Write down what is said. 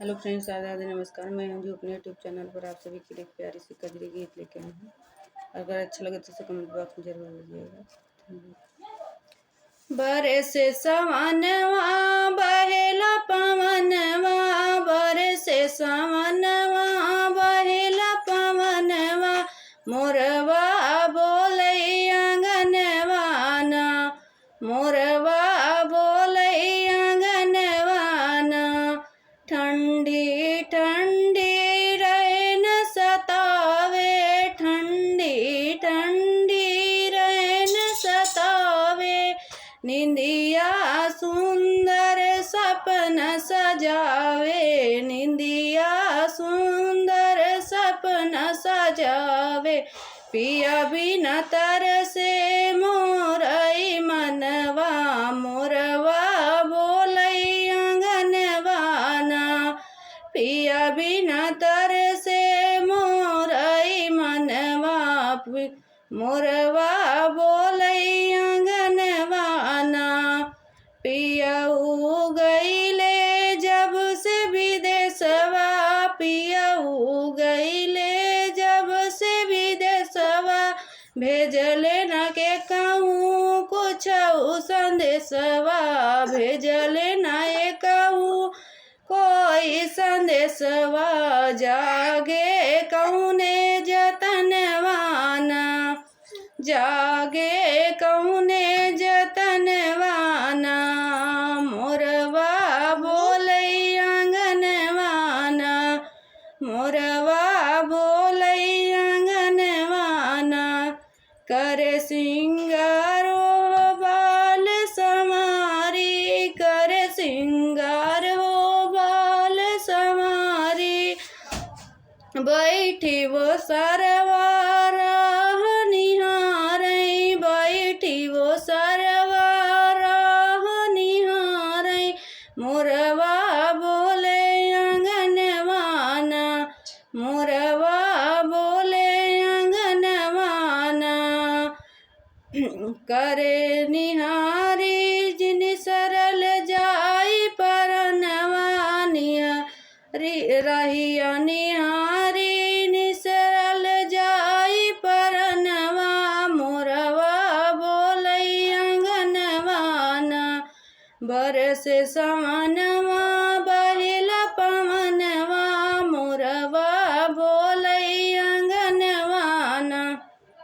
Hello friends, आदाब नमस्कार। मैं हूं जो अपने यूट्यूब चैनल पर आप सभी के लिए एक प्यारी सी कजरी गीत लेके आई हूँ। अगर अच्छा लगे तो उसे कमेंट बॉक्स में जरूर दीजिएगा। बरसे सवनवा बहेला पवनवा, बरसे सवनवा बहेला पवनवा, मोरवा बोलै आंगनवा ना, मोरवा बोलै आंगनवा ना। ठंडी ठंडी रैन सतावे, ठंडी ठंडी रैन सतावे, निंदिया सुंदर सपन सजावे, निंदिया सुंदर सपन सजावे। पिया बिना तरसे मोरई मनवा, मोरवा बोलै आंगनवा ना। पिया बिना तरसे मोरई मनवा, मोरवा बोलै आंगनवा ना। पिया गईले जब से विदेशवा, पिया गईले जब से विदेशवा, भेजले न के कहूँ कुछ संदेशवा, भेजले न कहूँ कोई संदेशवा। जागे कौने जतनवा ना, जागे कौने जतनवा ना, मोरवा बोलै आंगनवा ना, मोरवा बोलै आंगनवा ना। करे सिंगारो बाल समारी, करे सिंगार हो बाल समारी, बैठी वो सरवा राह निहारै, बैठी वो सरवा राह निहारै, मोरवा बोलै आंगनवा ना, मोरवा बोलै आंगनवा ना। करे निहारी जिन सरल जाई परनवा, रहिया निहारी निसरल जाई परनवा, मोरवा बोलै आंगनवा ना। बरसे सवनवा